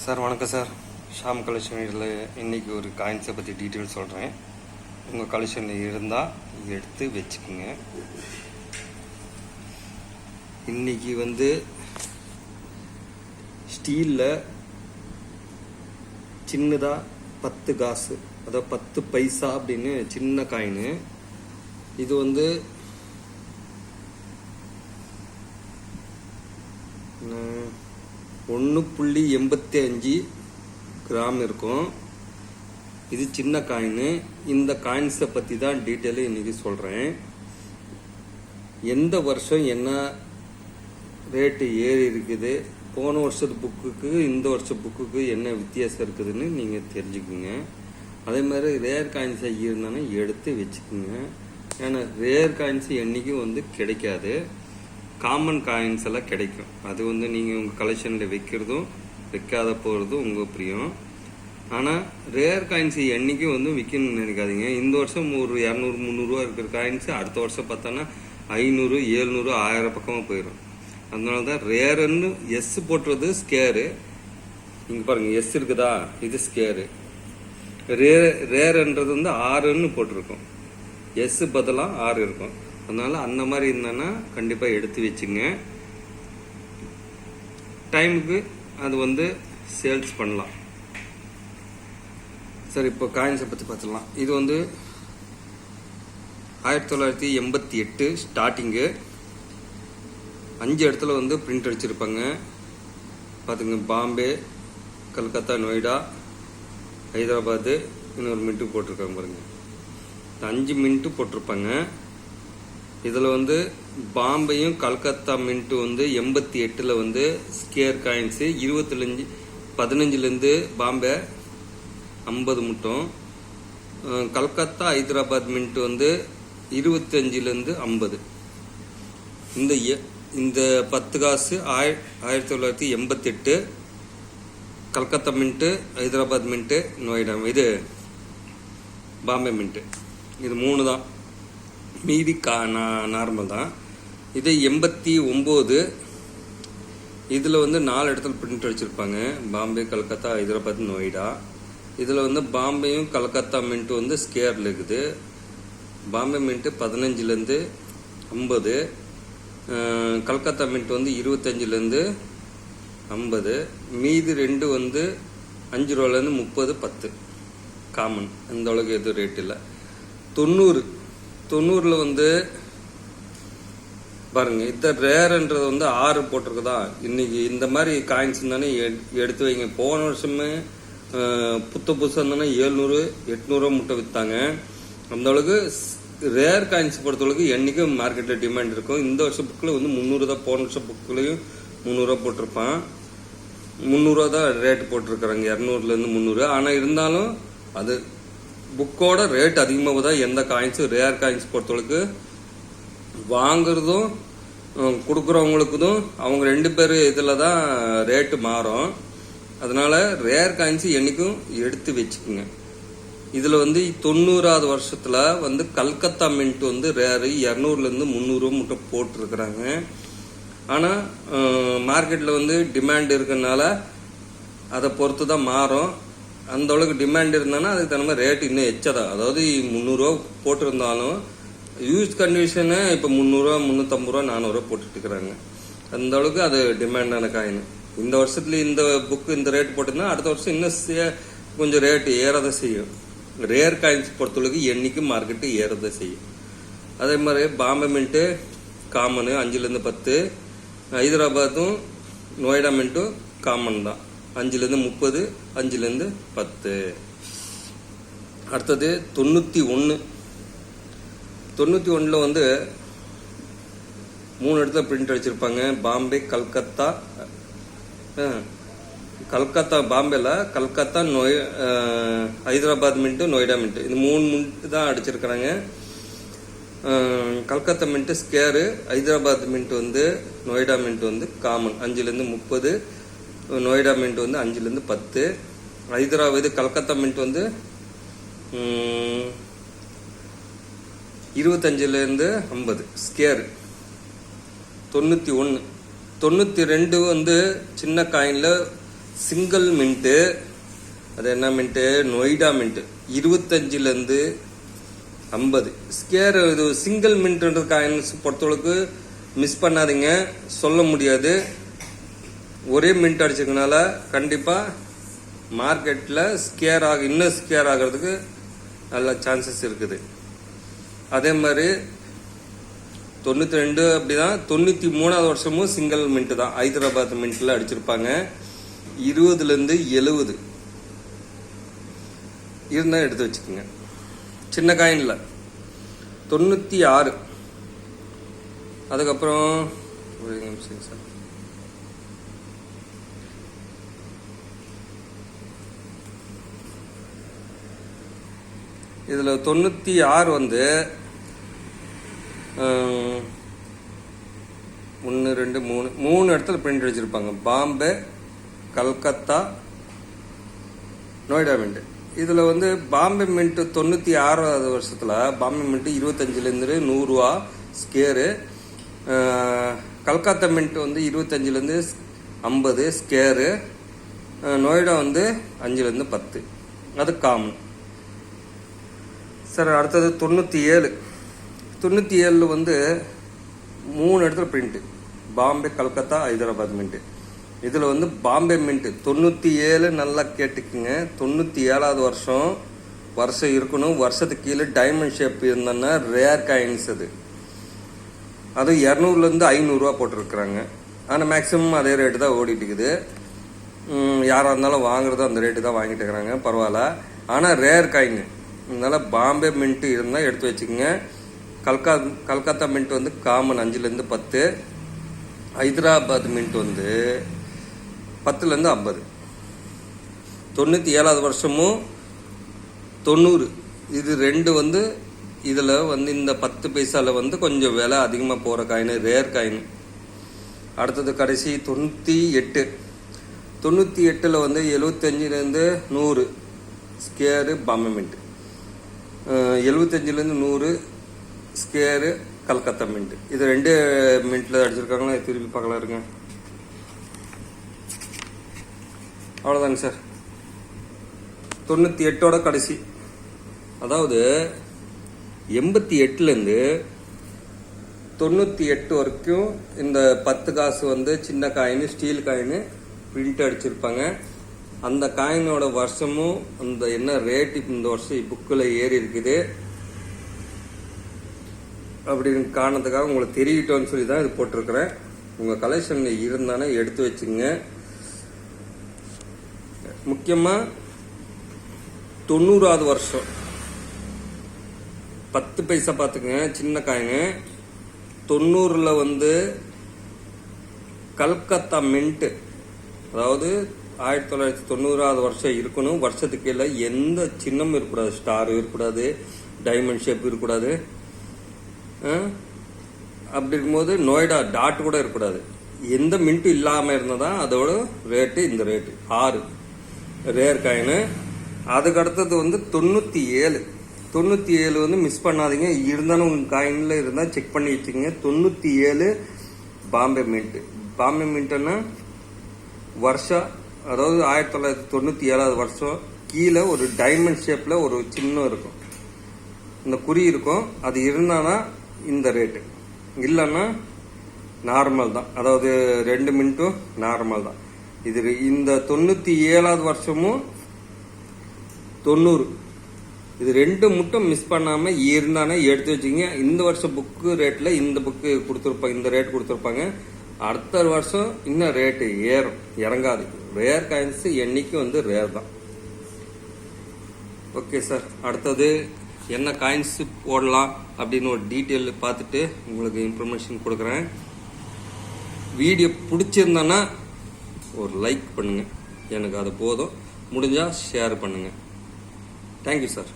Sir வணக்கம் sir. Sham கலெக்ஷனில் இன்றைக்கி ஒரு காயின்ஸை பற்றி டீட்டெயில் சொல்கிறேன். உங்கள் கலெக்ஷனில் இருந்தால் எடுத்து வச்சுக்கோங்க. இன்றைக்கி ஸ்டீலில் சின்னதாக 10 காசு, அதாவது 10 பைசா அப்படின்னு சின்ன காயின். இது 1.85 கிராம் இருக்கும். இது சின்ன காயின். இந்த காயின்ஸை பற்றி தான் டீட்டெயிலு இன்றைக்கி சொல்கிறேன். எந்த வருஷம் என்ன ரேட்டு ஏறி இருக்குது, போன வருஷத்து புக்குக்கு இந்த வருஷம் புக்குக்கு என்ன வித்தியாசம் இருக்குதுன்னு நீங்கள் தெரிஞ்சுக்குங்க. அதே மாதிரி ரேர் காயின்ஸ் இருந்தாலும் எடுத்து வச்சுக்கோங்க. ஏன்னா ரேர் காயின்ஸ் என்றைக்கும் கிடைக்காது. காமன் காயின்ஸ் எல்லாம் கிடைக்கும். அது நீங்கள் உங்கள் கலெக்ஷனில் வைக்கிறதும் வைக்காத போகிறதும் உங்கள் பிரியம். ஆனால் ரேர் காயின்ஸ் என்றைக்கும் விற்கணும்னு நினைக்காதீங்க. இந்த வருஷம் ஒரு 200-300 ரூபா இருக்கிற காயின்ஸ் அடுத்த வருஷம் பார்த்தோன்னா 500-700 1000 பக்கமாக போயிடும். அதனால தான் ரேருன்னு எஸ் போட்டுறது ஸ்கேரு. இங்கே பாருங்கள், எஸ் இருக்குதா, இது ஸ்கேரு. ரேருன்றது 6ன்னு போட்டிருக்கோம். எஸ் பதிலாக 6 இருக்கும். அதனால அந்த மாதிரி இருந்தேன்னா கண்டிப்பாக எடுத்து வச்சுங்க. டைமுக்கு அது சேல்ஸ் பண்ணலாம். சரி, இப்போ காயின்ஸை பற்றி பார்த்துடலாம். இது 1988 ஸ்டார்டிங்கு. 5 இடத்துல பிரிண்ட் அடிச்சிருப்பாங்க. பார்த்துங்க, பாம்பே, கல்கத்தா, நொய்டா, ஹைதராபாத்து, இன்னொரு மின்ட்டு போட்டிருக்காங்க பாருங்க. 5 மின்ட்டு போட்டிருப்பாங்க. இதில் பாம்பேயும் கல்கத்தா மின்ட்டு 88ல் ஸ்கேர் காயின்ஸு 15லேருந்து பாம்பே 50 மட்டும். கல்கத்தா ஹைதராபாத் மின்ட்டு 25லேருந்து 50. இந்த 10 காசு 1988 கல்கத்தா மின்ட்டு, ஹைதராபாத் மின்ட்டு, நொய்டா, இது பாம்பே மின்ட்டு. இது 3 தான். மீதி நார்மல் தான். இது 89. இதில் 4 இடத்துல பிரிண்ட் அடிச்சிருப்பாங்க. பாம்பே, கல்கத்தா, ஹைதராபாத், நொய்டா. இதில் பாம்பேயும் கல்கத்தா மின்ட்டு ஸ்கேரில் இருக்குது. பாம்பே மின்ட்டு 15லேருந்து 50, கல்கத்தா மின்ட்டு 25லேருந்து 50. மீதி 2 5 ரூபாலேருந்து 30, 10 காமன். அந்த அளவுக்கு எதுவும் ரேட் இல்லை. 90ல் பாருங்க, இந்த ரேர்ன்றது 6 போட்டிருக்குதா. இன்னைக்கு இந்த மாதிரி காயின்ஸ் தானே எடுத்து வைங்க. போன வருஷமே புதுசாக இருந்தானே 700-800 முட்டை விற்றாங்க. அந்த அளவுக்கு ரேர் காயின்ஸ் பொறுத்தளவுக்கு என்றைக்கும் மார்க்கெட்டில் டிமாண்ட் இருக்கும். இந்த வருஷம் புக்கில் 300 தான். போன வருஷம் புக்கிலையும் 300 போட்டிருப்பான். 300 தான் ரேட்டு போட்டிருக்கிறாங்க, 200லேருந்து 300. ஆனால் இருந்தாலும் அது புக்கோட ரேட் அதிகமாக தான். எந்த காயின்ஸு ரேர் காயின்ஸ் பொறுத்தளவுக்கு வாங்குறதும் கொடுக்குறவங்களுக்குதும் அவங்க 2 பேர் இதில் தான் ரேட்டு மாறும். அதனால ரேர் காயின்ஸ் என்றைக்கும் எடுத்து வச்சுக்கோங்க. இதில் 90வது வருஷத்தில் கல்கத்தா மின்ட் ரேரு 200லேருந்து 300 மட்டும் போட்டிருக்கிறாங்க. ஆனால் மார்க்கெட்டில் டிமாண்ட் இருக்கிறதுனால அதை பொறுத்து தான் மாறும். அந்த அளவுக்கு டிமாண்ட் இருந்தானா அதுக்கு தகுந்த மாதிரி ரேட் இன்னும் எச்சதான். அதாவது 300 ரூபா போட்டிருந்தாலும் யூஸ் கண்டிஷனு இப்போ 300 ரூபா, 350 ரூபா, 400 ரூபா போட்டுட்டு இருக்கிறாங்க. அந்த அளவுக்கு அது டிமாண்டான காயின். இந்த வருஷத்துல இந்த புக்கு இந்த ரேட் போட்டிருந்தா அடுத்த வருஷம் இன்னும் கொஞ்சம் ரேட்டு ஏறதை செய்யும். ரேர் காயின்ஸ் பொறுத்தளவுக்கு என்னைக்கும் மார்க்கெட்டு ஏறதை செய்யும். அதே மாதிரி பாம்பே மின்ட்டு காமனு 5லேருந்து 10. ஹைதராபாத்தும் நொய்டா மின்ட்டும் காமன் தான். 5லேருந்து 30, 5லேருந்து 10. அடுத்தது 91. 91ல் 3 இடத்துல பிரிண்ட் அடிச்சிருப்பாங்க. பாம்பே, கல்கத்தா, பாம்பேல கல்கத்தா, ஹைதராபாத் மின்ட்டு, நொய்டா மின்ட்டு, இது 3 மின்ட்டு தான் அடிச்சிருக்கிறாங்க. Calcutta mint square, Hyderabad mint Noida mint common. 5லேருந்து 30, நொய்டா மின்ட் 5லேருந்து 10. ஹைதராபாத் கல்கத்தா மின்ட் 25லேருந்து 50 ஸ்கேர். 91. 92 சின்ன காயினில் சிங்கிள் மின்ட்டு, அது என்ன மின்ட்டு, நொய்டா மின்ட்டு 25லேருந்து 50. ஸ்கேர் இது சிங்கிள் மின்ட்ன்ற காயின்ஸ் பொறுத்தளவுக்கு மிஸ் பண்ணாதீங்க, சொல்ல முடியாது. ஒரே மின்ட் அடிச்சிருக்கனால கண்டிப்பாக மார்க்கெட்டில் இன்னும் ஸ்கேர் ஆகிறதுக்கு நல்ல சான்சஸ் இருக்குது. அதே மாதிரி 92 அப்படிதான். 93வது வருஷமும் சிங்கிள் மின்ட் தான், ஹைதராபாத் மின்ட்ல அடிச்சிருப்பாங்க. 20லேருந்து 70 இருந்தால் எடுத்து வச்சுக்கோங்க. சின்ன காயின்ல 96. அதுக்கப்புறம் ஒரு நிமிஷம் சார், இதில் 96 வந்து 1 2 3 இடத்துல பிரிண்ட் அடிச்சிருப்பாங்க. பாம்பே, கல்கத்தா, நொய்டா மின்ட். இதில் வந்து பாம்பே மின்ட் 96வது வருஷத்தில் பாம்பே மின்ட் 25லேருந்து 100 ரூபா ஸ்கேரு. கல்கத்தா மின்ட் வந்து 25லேருந்து 50 ஸ்கேரு. நொய்டா வந்து 5லேருந்து 10. அது காமன் சார். அடுத்தது 97 வந்து 3 இடத்துல பிரிண்ட்டு, பாம்பே, கல்கத்தா, ஹைதராபாத் மின்ட்டு. இதில் வந்து பாம்பே மின்ட்டு 97, நல்லா கேட்டுக்குங்க. 97வது வருஷம் இருக்கணும். வருஷத்துக்கு கீழே டைமண்ட் ஷேப் இருந்தோன்னா ரேர் காயின்ஸ் அது. அது 200லேருந்து 500 ரூபா போட்டிருக்கிறாங்க. ஆனால் மேக்ஸிமம் அதே ரேட்டு தான் ஓடிட்டு இருக்குது. யாராக இருந்தாலும் வாங்குறதோ அந்த ரேட்டு தான் வாங்கிட்டு இருக்கிறாங்க, பரவாயில்ல. ஆனால் ரேர் காயின், அதனால பாம்பே மின்ட்டு இருந்தால் எடுத்து வச்சுக்கோங்க. கல்கத்தா மின்ட் வந்து காமன் 5லேருந்து 10. ஹைதராபாத் மின்ட் வந்து 10லேருந்து 50. 97வது வருஷமும் 90. இது ரெண்டு வந்து இதில் வந்து இந்த 10 பைசாவில் வந்து கொஞ்சம் விலை அதிகமாக போகிற காயின், ரேர் காயின். அடுத்தது கடைசி 98. 98ல் வந்து 75லேருந்து 100 ஸ்கேரு பாம்பே மின்ட். 75லேருந்து 100 ஸ்கேரு கல்கத்தா மின்ட். இது 2 மின்ட்டில் அடிச்சிருக்காங்களா, திருப்பி பார்க்கலாம் இருங்க. அவ்வளோதாங்க சார். 98ஓட கடைசி, அதாவது 88லேருந்து 98 வரைக்கும் இந்த 10 காசு வந்து சின்ன காயின், ஸ்டீல் காயின் பிரிண்ட் அடிச்சிருப்பாங்க. அந்த காயினோட வருஷமும் அந்த என்ன ரேட் இந்த வருஷம் புக்கில் ஏறி இருக்குது அப்படின்னு காரணத்துக்காக உங்களுக்கு தெரியட்டோன்னு சொல்லி தான் இது போட்டிருக்கிறேன். உங்கள் கலெக்ஷனில் இருந்தானே எடுத்து வச்சுங்க. முக்கியமாக 90வது வருஷம் 10 பைசா பார்த்துக்குங்க, சின்ன காயினு. 90ல் வந்து கல்கத்தா மின்ட்டு, அதாவது 1990வது வருஷம் இருக்கணும். வருஷத்துக்கு கீழே எந்த சின்னமும் இருக்கக்கூடாது, ஸ்டார் இருக்கக்கூடாது, டைமண்ட் ஷேப் இருக்கக்கூடாது. அப்படி இருக்கும்போது நொய்டா டாட் கூட இருக்கக்கூடாது. எந்த மின்ட்டும் இல்லாமல் இருந்தால் தான் அதோட ரேட்டு இந்த ரேட்டு 6 ரேர் காயின். அதுக்கு அடுத்தது வந்து 97 வந்து மிஸ் பண்ணாதீங்க. இருந்தாலும் உங்கள் காயினில் இருந்தால் செக் பண்ணி வச்சுக்கோங்க. 97 பாம்பே மின்ட்டு. பாம்பே மின்ட்டுன்னா வருஷம், அதாவது 1997வது வருஷம். கீழே ஒரு டைமண்ட் ஷேப்பில் ஒரு சின்னம் இருக்கும், இந்த குறி இருக்கும். அது இருந்தானா இந்த ரேட்டு, இல்லைன்னா நார்மல் தான். அதாவது 2 மின்ட்டும் நார்மல் தான். இது இந்த 97வது வருஷமும் 90, இது 2 மட்டும் மிஸ் பண்ணாமல் இருந்தானே எடுத்து வச்சுங்க. இந்த வருஷம் புக்கு ரேட்டில் இந்த புக்கு கொடுத்துருப்பாங்க, இந்த ரேட் கொடுத்துருப்பாங்க. அடுத்த வருஷம் இன்னும் ரேட்டு ஏறும், இறங்காது. ரேர் காயின்ஸ் என்னைக்கு வந்து ரேர் தான். ஓகே சார், அடுத்தது என்ன காயின்ஸ் போடலாம் அப்படின்னு ஒரு டீட்டெயில் பார்த்துட்டு உங்களுக்கு இன்ஃபர்மேஷன் கொடுக்குறேன். வீடியோ பிடிச்சிருந்தேன்னா ஒரு லைக் பண்ணுங்கள், எனக்கு அது போதும். முடிஞ்சால் ஷேர் பண்ணுங்கள். Thank you sir.